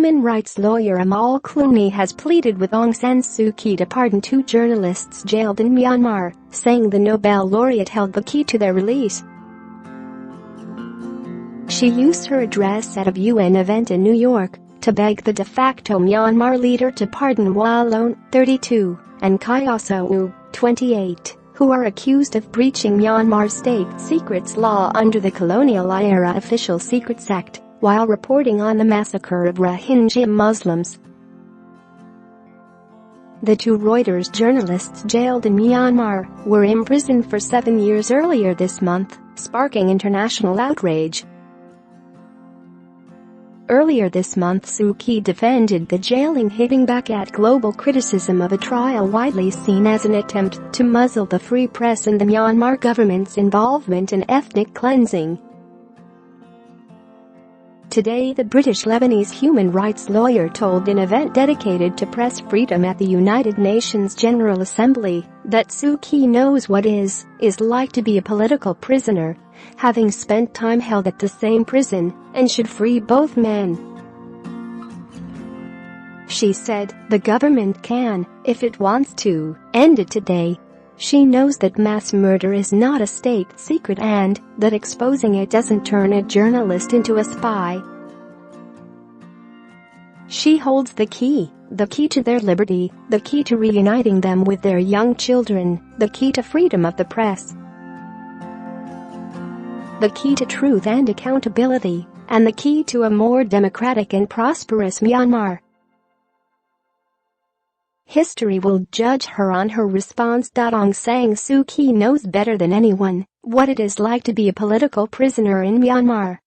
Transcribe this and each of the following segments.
Human rights lawyer Amal Clooney has pleaded with Aung San Suu Kyi to pardon 2 journalists jailed in Myanmar, saying the Nobel laureate held the key to their release. She used her address at a UN event in New York to beg the de facto Myanmar leader to pardon Mr Clooney, 32, and Kyaw Soe Oo, 28, who are accused of breaching Myanmar's state secrets law under the colonial-era Official Secrets Act, while reporting on the massacre of Rohingya Muslims. The 2 Reuters journalists jailed in Myanmar were imprisoned for 7 years earlier this month, sparking international outrage. Earlier this month, Suu Kyi defended the jailing, hitting back at global criticism of a trial widely seen as an attempt to muzzle the free press and the Myanmar government's involvement in ethnic cleansing. Today, the British-Lebanese human rights lawyer told an event dedicated to press freedom at the United Nations General Assembly that Suu Kyi knows what is like to be a political prisoner, having spent time held at the same prison, and should free both men. She said, "The government can, if it wants to, end it today. She knows that mass murder is not a state secret and that exposing it doesn't turn a journalist into a spy. She holds the key to their liberty, the key to reuniting them with their young children, the key to freedom of the press, the key to truth and accountability, and the key to a more democratic and prosperous Myanmar. History will judge her on her response. Aung San Suu Kyi knows better than anyone what it is like to be a political prisoner in Myanmar.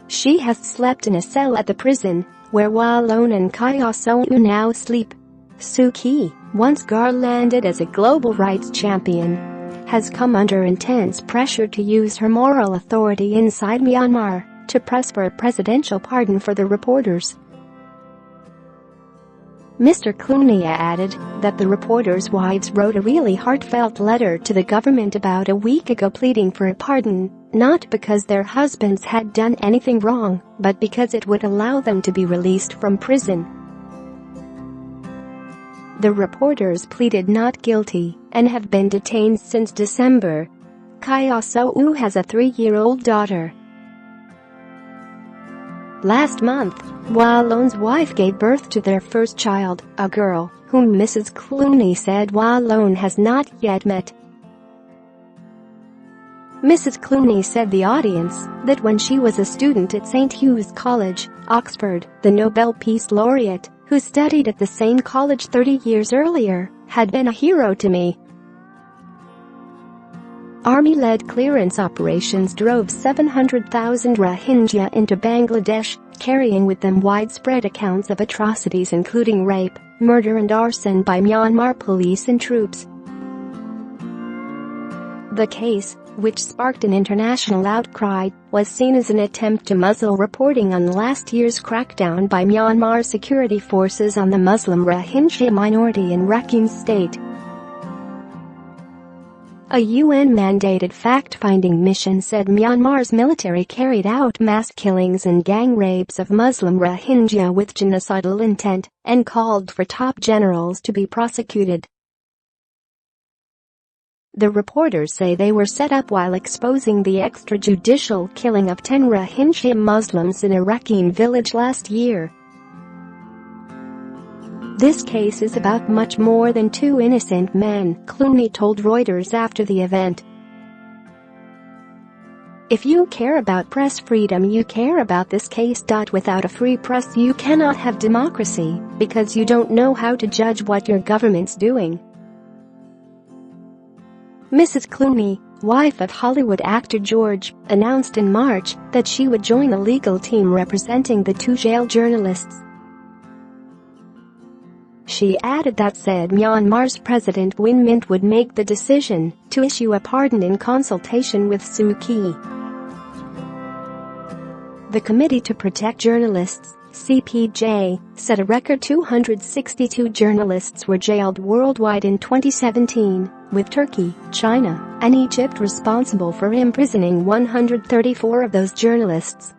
She has slept in a cell at the prison, where Mr Clooney and Kyaw Soe Oo now sleep. Suu Kyi, once garlanded as a global rights champion, has come under intense pressure to use her moral authority inside Myanmar to press for a presidential pardon for the reporters. Mr Clooney added that the reporters' wives wrote a really heartfelt letter to the government about a week ago pleading for a pardon, not because their husbands had done anything wrong, but because it would allow them to be released from prison. The reporters pleaded not guilty and have been detained since December. Kyaw Soe Oo has a 3-year-old daughter. Last month, Mr Clooney's wife gave birth to their first child, a girl, whom Mrs Clooney said Mr Clooney has not yet met. Mrs Clooney said the audience that when she was a student at St Hugh's College, Oxford, the Nobel Peace Laureate, who studied at the same college 30 years earlier, had been a hero to me. Army-led clearance operations drove 700,000 Rohingya into Bangladesh, carrying with them widespread accounts of atrocities including rape, murder and arson by Myanmar police and troops. The case, which sparked an international outcry, was seen as an attempt to muzzle reporting on last year's crackdown by Myanmar security forces on the Muslim Rohingya minority in Rakhine State. A UN-mandated fact-finding mission said Myanmar's military carried out mass killings and gang rapes of Muslim Rohingya with genocidal intent, and called for top generals to be prosecuted. The reporters say they were set up while exposing the extrajudicial killing of 10 Rohingya Muslims in a Rakhine village last year. "This case is about much more than 2 innocent men," Clooney told Reuters after the event. "If you care about press freedom, you care about this case. Without a free press you cannot have democracy, because you don't know how to judge what your government's doing." Mrs Clooney, wife of Hollywood actor George, announced in March that she would join the legal team representing the 2 jailed journalists. She added that said Myanmar's President Win Myint would make the decision to issue a pardon in consultation with Suu Kyi. The Committee to Protect Journalists, CPJ, said a record 262 journalists were jailed worldwide in 2017, with Turkey, China, and Egypt responsible for imprisoning 134 of those journalists.